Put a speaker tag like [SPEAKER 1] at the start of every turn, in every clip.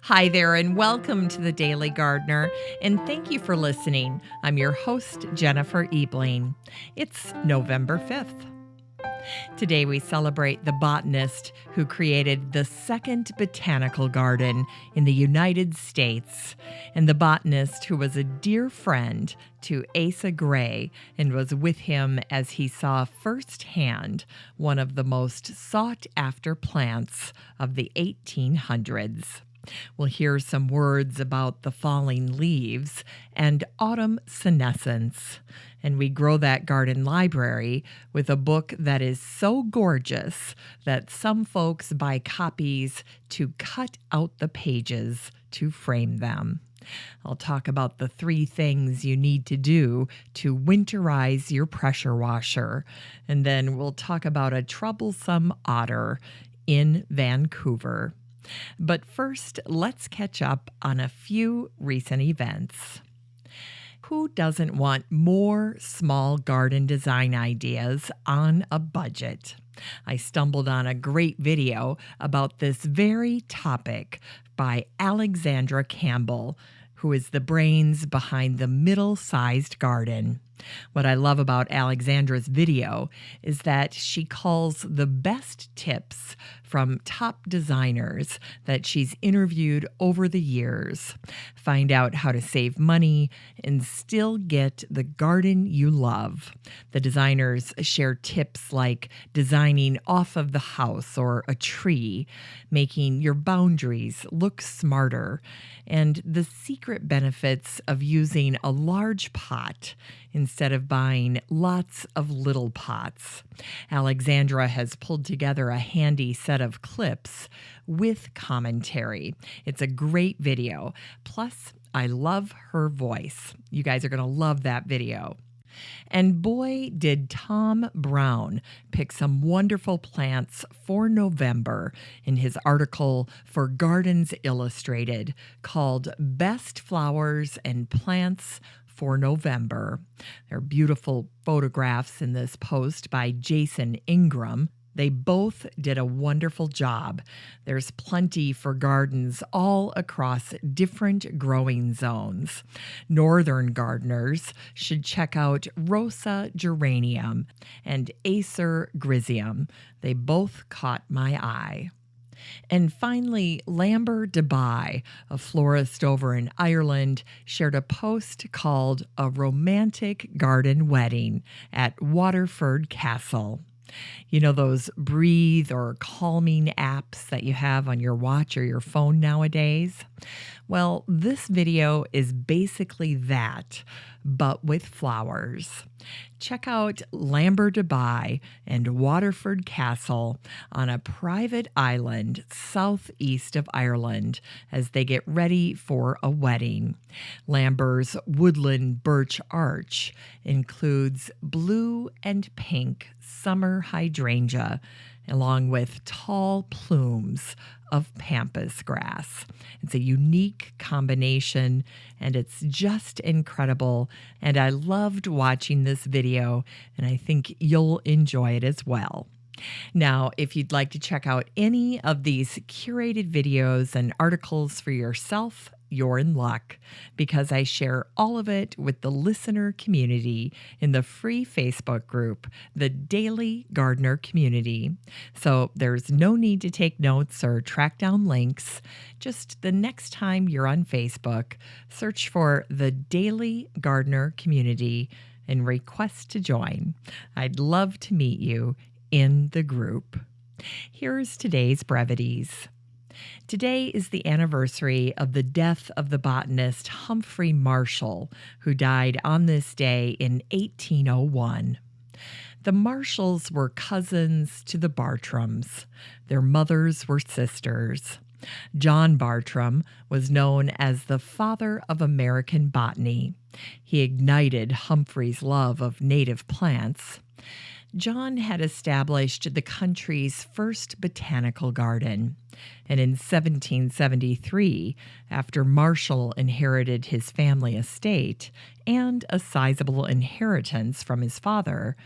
[SPEAKER 1] Hi there, and welcome to the Daily Gardener, and thank you for listening. I'm your host, Jennifer Ebling. It's November 5th. Today we celebrate the botanist who created the second botanical garden in the United States, and the botanist who was a dear friend to Asa Gray and was with him as he saw firsthand one of the most sought-after plants of the 1800s. We'll hear some words about the falling leaves and autumn senescence. And we grow that garden library with a book that is so gorgeous that some folks buy copies to cut out the pages to frame them. I'll talk about the 3 things you need to do to winterize your pressure washer. And then we'll talk about a troublesome otter in Vancouver. But first, let's catch up on a few recent events. Who doesn't want more small garden design ideas on a budget? I stumbled on a great video about this very topic by Alexandra Campbell, who is the brains behind the Middle-Sized Garden. What I love about Alexandra's video is that she calls the best tips from top designers that she's interviewed over the years. Find out how to save money and still get the garden you love. The designers share tips like designing off of the house or a tree, making your boundaries look smarter, and the secret benefits of using a large pot instead of buying lots of little pots. Alexandra has pulled together a handy set of clips with commentary. It's a great video. Plus, I love her voice. You guys are going to love that video. And boy, did Tom Brown pick some wonderful plants for November in his article for Gardens Illustrated called Best Flowers and Plants for November. There are beautiful photographs in this post by Jason Ingram. They both did a wonderful job. There's plenty for gardens all across different growing zones. Northern gardeners should check out Rosa geranium and Acer griseum. They both caught my eye. And finally, Lambert Dubai, a florist over in Ireland, shared a post called A Romantic Garden Wedding at Waterford Castle. You know those breathe or calming apps that you have on your watch or your phone nowadays? Well, this video is basically that, but with flowers. Check out Lambert Dubai and Waterford Castle on a private island southeast of Ireland as they get ready for a wedding. Lambert's woodland birch arch includes blue and pink summer hydrangea, along with tall plumes of pampas grass. It's a unique combination, and it's just incredible. And I loved watching this video, and I think you'll enjoy it as well. Now, if you'd like to check out any of these curated videos and articles for yourself, you're in luck, because I share all of it with the listener community in the free Facebook group, the Daily Gardener Community. So there's no need to take notes or track down links. Just the next time you're on Facebook, search for the Daily Gardener Community and request to join. I'd love to meet you in the group. Here's today's brevities. Today is the anniversary of the death of the botanist Humphrey Marshall, who died on this day in 1801. The Marshalls were cousins to the Bartrams. Their mothers were sisters. John Bartram was known as the father of American botany. He ignited Humphrey's love of native plants. John had established the country's first botanical garden, and in 1773, after Marshall inherited his family estate and a sizable inheritance from his father,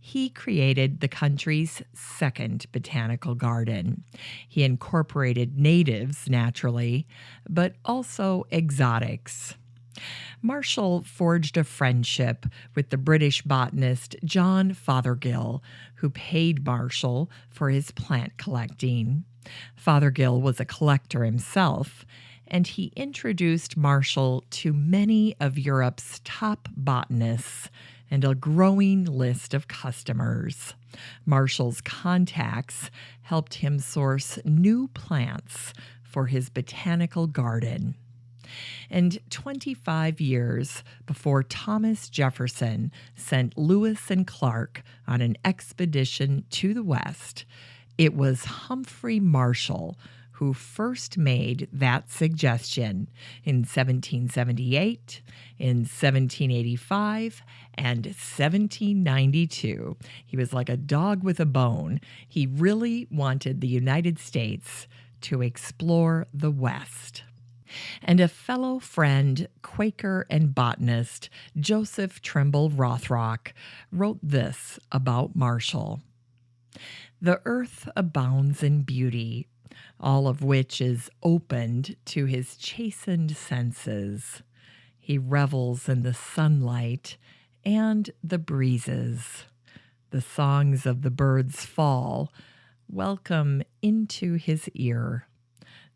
[SPEAKER 1] He created the country's second botanical garden. He incorporated natives, naturally, but also exotics. Marshall forged a friendship with the British botanist John Fothergill, who paid Marshall for his plant collecting. Fothergill was a collector himself, and he introduced Marshall to many of Europe's top botanists and a growing list of customers. Marshall's contacts helped him source new plants for his botanical garden. And 25 years before Thomas Jefferson sent Lewis and Clark on an expedition to the West, it was Humphrey Marshall who first made that suggestion in 1778, in 1785, and 1792. He was like a dog with a bone. He really wanted the United States to explore the West. And a fellow friend, Quaker and botanist Joseph Trimble Rothrock, wrote this about Marshall. The earth abounds in beauty, all of which is opened to his chastened senses. He revels in the sunlight and the breezes. The songs of the birds fall, welcome into his ear.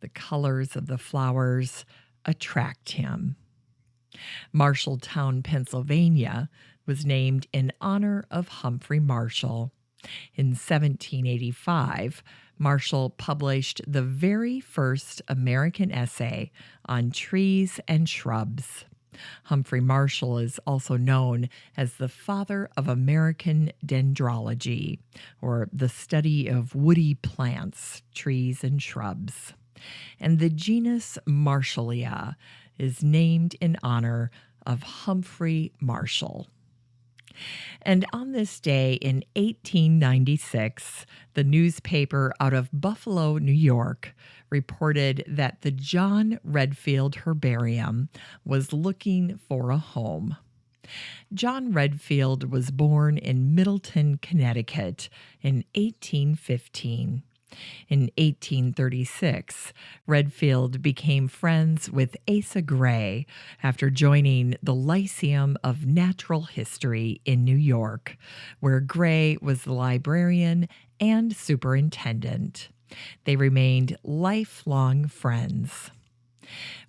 [SPEAKER 1] The colors of the flowers attract him. Marshalltown, Pennsylvania, was named in honor of Humphrey Marshall. In 1785, Marshall published the very first American essay on trees and shrubs. Humphrey Marshall is also known as the father of American dendrology, or the study of woody plants, trees, and shrubs. And the genus Marshallia is named in honor of Humphrey Marshall. And on this day in 1896, the newspaper out of Buffalo, New York, reported that the John Redfield Herbarium was looking for a home. John Redfield was born in Middleton, Connecticut in 1815. In 1836, Redfield became friends with Asa Gray after joining the Lyceum of Natural History in New York, where Gray was the librarian and superintendent. They remained lifelong friends.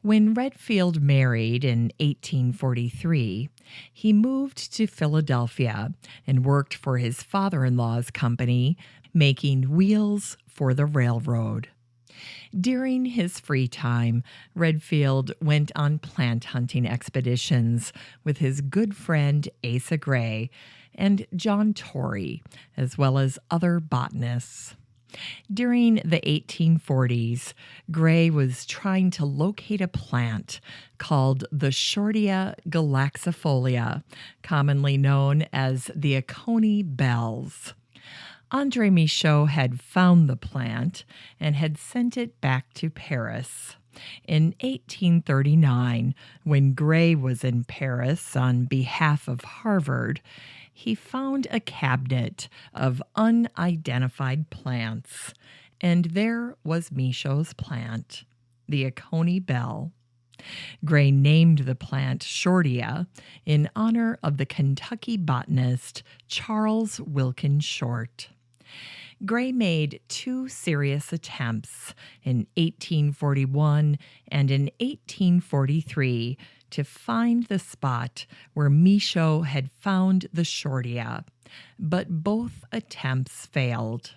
[SPEAKER 1] When Redfield married in 1843, he moved to Philadelphia and worked for his father-in-law's company, making wheels for the railroad. During his free time, Redfield went on plant hunting expeditions with his good friend Asa Gray and John Torrey, as well as other botanists. During the 1840s, Gray was trying to locate a plant called the Shortia galaxifolia, commonly known as the Oconee bells. André Michaux had found the plant and had sent it back to Paris. In 1839, when Gray was in Paris on behalf of Harvard, he found a cabinet of unidentified plants, and there was Michaux's plant, the Oconee bell. Gray named the plant Shortia in honor of the Kentucky botanist Charles Wilkins Short. Gray made two serious attempts in 1841 and in 1843 to find the spot where Michaux had found the Shortia, but both attempts failed.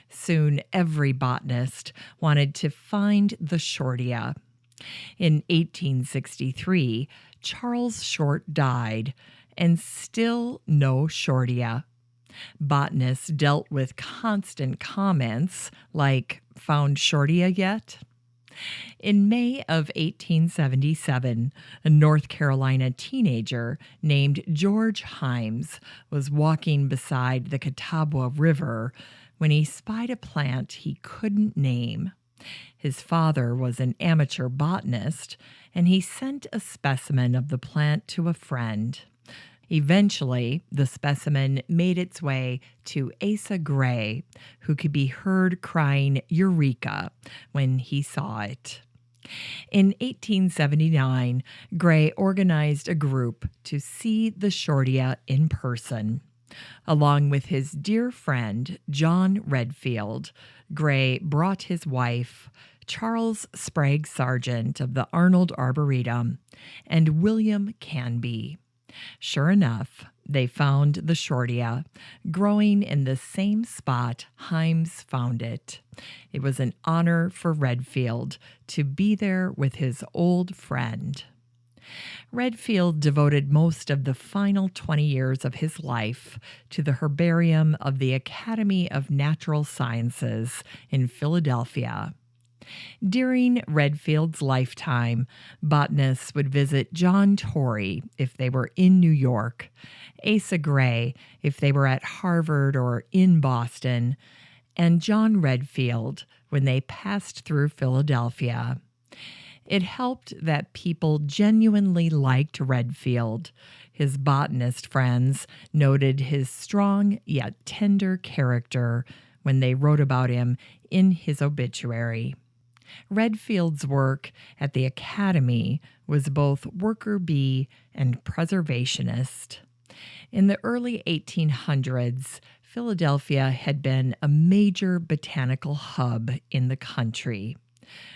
[SPEAKER 1] Soon every botanist wanted to find the Shortia. In 1863, Charles Short died, and still no Shortia. Botanists dealt with constant comments like, "Found Shortia yet?" In May of 1877, a North Carolina teenager named George Himes was walking beside the Catawba River when he spied a plant he couldn't name. His father was an amateur botanist, and he sent a specimen of the plant to a friend. Eventually, the specimen made its way to Asa Gray, who could be heard crying Eureka when he saw it. In 1879, Gray organized a group to see the Shortia in person. Along with his dear friend, John Redfield, Gray brought his wife, Charles Sprague Sargent of the Arnold Arboretum, and William Canby. Sure enough, they found the Shortia growing in the same spot Himes found it. It was an honor for Redfield to be there with his old friend. Redfield devoted most of the final 20 years of his life to the herbarium of the Academy of Natural Sciences in Philadelphia. During Redfield's lifetime, botanists would visit John Torrey if they were in New York, Asa Gray if they were at Harvard or in Boston, and John Redfield when they passed through Philadelphia. It helped that people genuinely liked Redfield. His botanist friends noted his strong yet tender character when they wrote about him in his obituary. Redfield's work at the Academy was both worker bee and preservationist. In the early 1800s, Philadelphia had been a major botanical hub in the country.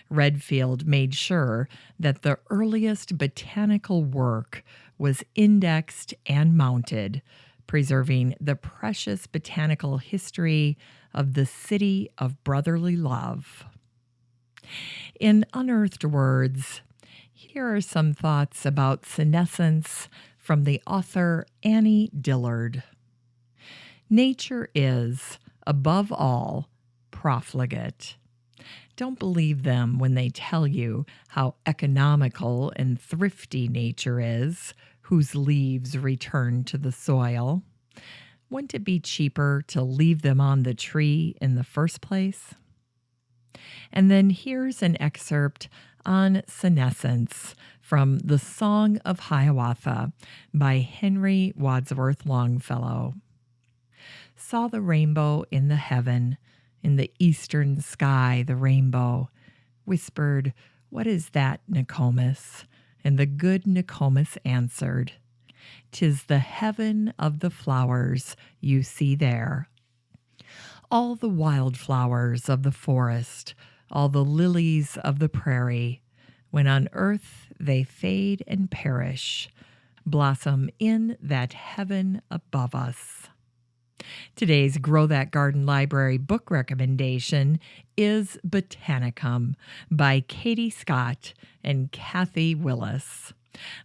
[SPEAKER 1] Redfield made sure that the earliest botanical work was indexed and mounted, preserving the precious botanical history of the city of brotherly love. In Unearthed Words, here are some thoughts about senescence from the author Annie Dillard. Nature is, above all, profligate. Don't believe them when they tell you how economical and thrifty nature is, whose leaves return to the soil. Wouldn't it be cheaper to leave them on the tree in the first place? And then here's an excerpt on senescence from The Song of Hiawatha by Henry Wadsworth Longfellow. Saw the rainbow in the heaven, in the eastern sky the rainbow, whispered, "What is that, Nokomis?" And the good Nokomis answered, "'Tis the heaven of the flowers you see there. All the wildflowers of the forest, all the lilies of the prairie, when on earth they fade and perish, blossom in that heaven above us." Today's Grow That Garden Library book recommendation is Botanicum by Katie Scott and Kathy Willis.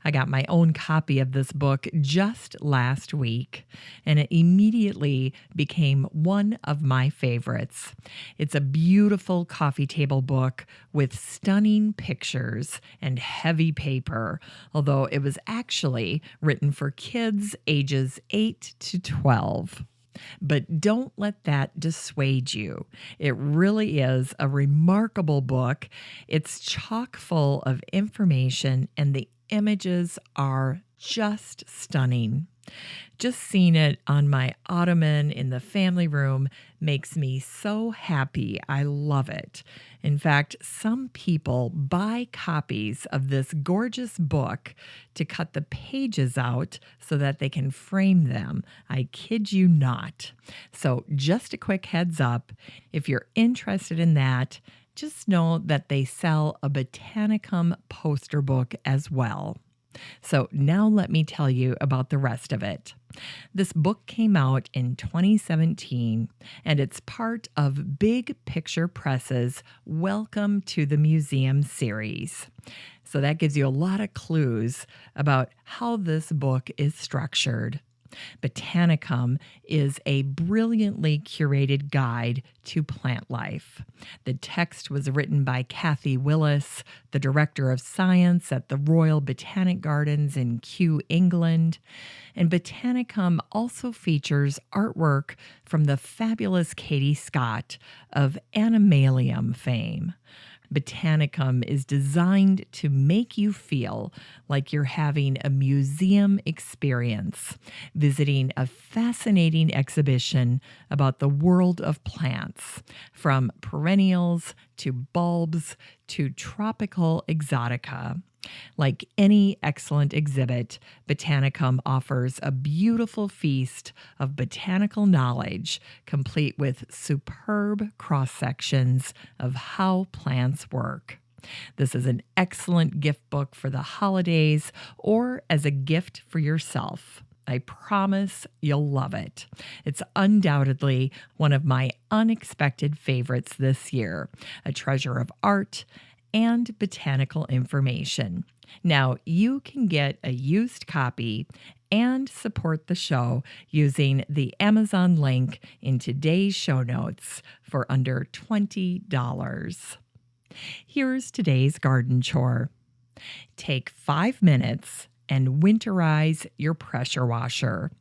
[SPEAKER 1] I got my own copy of this book just last week, and it immediately became one of my favorites. It's a beautiful coffee table book with stunning pictures and heavy paper, although it was actually written for kids ages 8 to 12. But don't let that dissuade you. It really is a remarkable book. It's chock full of information, and the images are just stunning. Just seeing it on my ottoman in the family room makes me so happy. I love it. In fact, some people buy copies of this gorgeous book to cut the pages out so that they can frame them. I kid you not. So just a quick heads up, if you're interested in that, just know that they sell a Botanicum poster book as well. So now let me tell you about the rest of it. This book came out in 2017, and it's part of Big Picture Press's Welcome to the Museum series. So that gives you a lot of clues about how this book is structured. Botanicum is a brilliantly curated guide to plant life. The text was written by Kathy Willis, the Director of Science at the Royal Botanic Gardens in Kew, England. And Botanicum also features artwork from the fabulous Katie Scott of Animalium fame. Botanicum is designed to make you feel like you're having a museum experience, visiting a fascinating exhibition about the world of plants, from perennials to bulbs to tropical exotica. Like any excellent exhibit, Botanicum offers a beautiful feast of botanical knowledge, complete with superb cross-sections of how plants work. This is an excellent gift book for the holidays or as a gift for yourself. I promise you'll love it. It's undoubtedly one of my unexpected favorites this year, a treasure of art and botanical information. Now, you can get a used copy and support the show using the Amazon link in today's show notes for under $20. Here's today's garden chore. Take 5 minutes and winterize your pressure washer.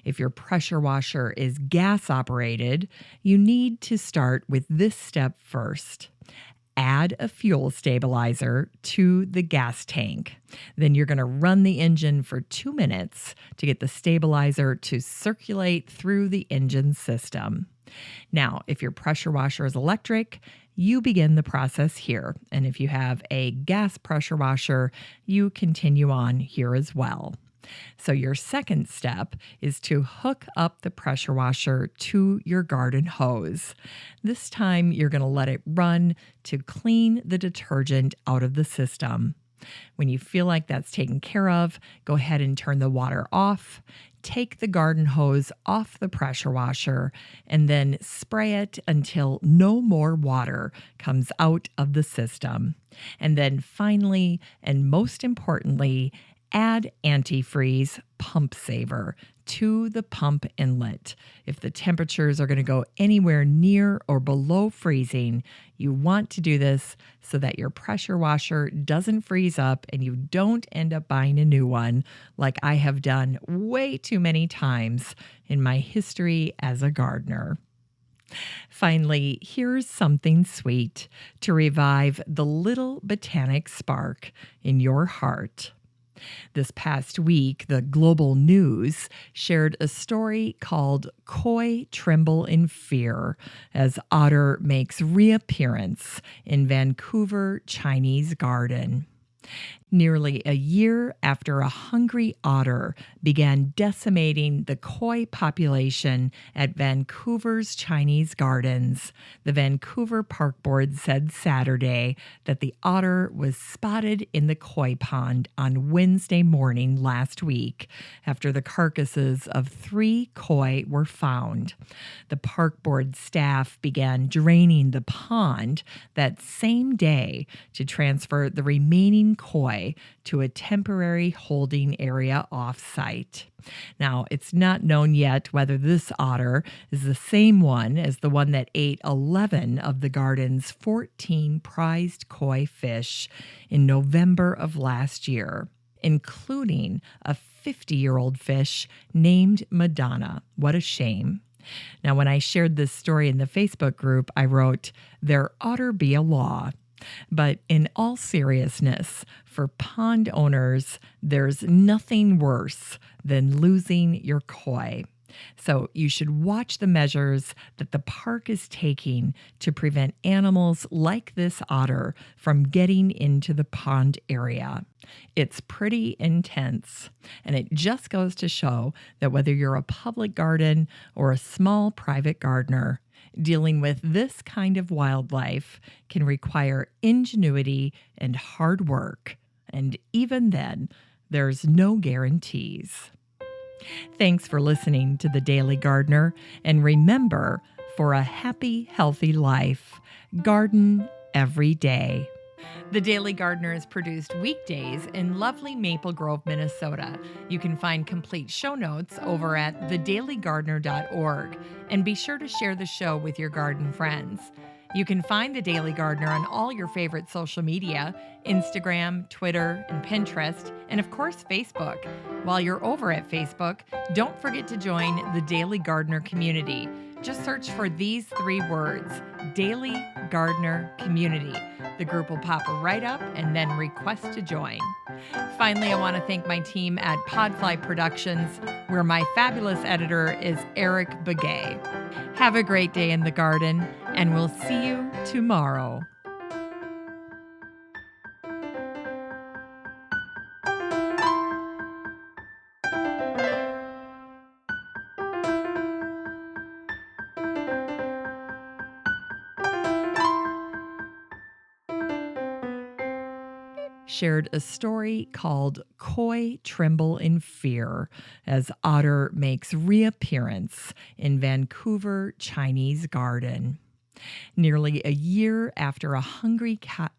[SPEAKER 1] If your pressure washer is gas operated, you need to start with this step first. Add a fuel stabilizer to the gas tank. Then you're going to run the engine for 2 minutes to get the stabilizer to circulate through the engine system. Now, if your pressure washer is electric, you begin the process here. And if you have a gas pressure washer, you continue on here as well. So your second step is to hook up the pressure washer to your garden hose. This time you're going to let it run to clean the detergent out of the system. When you feel like that's taken care of, go ahead and turn the water off. Take the garden hose off the pressure washer and then spray it until no more water comes out of the system. And then finally, and most importantly, add antifreeze pump saver to the pump inlet. If the temperatures are going to go anywhere near or below freezing, you want to do this so that your pressure washer doesn't freeze up and you don't end up buying a new one like I have done way too many times in my history as a gardener. Finally, here's something sweet to revive the little botanic spark in your heart. This past week, the Global News shared a story called Koi Tremble in Fear as otter makes reappearance in Vancouver Chinese garden. Nearly a year after a hungry otter began decimating the koi population at Vancouver's Chinese gardens, the Vancouver Park Board said Saturday that the otter was spotted in the koi pond on Wednesday morning last week after the carcasses of 3 koi were found. The Park Board staff began draining the pond that same day to transfer the remaining koi to a temporary holding area off-site. Now, it's not known yet whether this otter is the same one as the one that ate 11 of the garden's 14 prized koi fish in November of last year, including a 50-year-old fish named Madonna. What a shame. Now, when I shared this story in the Facebook group, I wrote, "There ought to be a law." But in all seriousness, for pond owners, there's nothing worse than losing your koi. So you should watch the measures that the park is taking to prevent animals like this otter from getting into the pond area. It's pretty intense, and it just goes to show that whether you're a public garden or a small private gardener, dealing with this kind of wildlife can require ingenuity and hard work, and even then, there's no guarantees. Thanks for listening to The Daily Gardener, and remember, for a happy, healthy life, garden every day. The Daily Gardener is produced weekdays in lovely Maple Grove, Minnesota. You can find complete show notes over at thedailygardener.org, and be sure to share the show with your garden friends. You can find The Daily Gardener on all your favorite social media, Instagram, Twitter, and Pinterest, and of course, Facebook. While you're over at Facebook, don't forget to join the Daily Gardener community. Just search for these 3 words, Daily Gardener Community. The group will pop right up and then request to join. Finally, I want to thank my team at Podfly Productions, where my fabulous editor is Eric Begay. Have a great day in the garden, and we'll see you tomorrow. Shared a story called Koi Tremble in Fear as Otter makes reappearance in Vancouver Chinese Garden. Nearly a year after a hungry caterpillar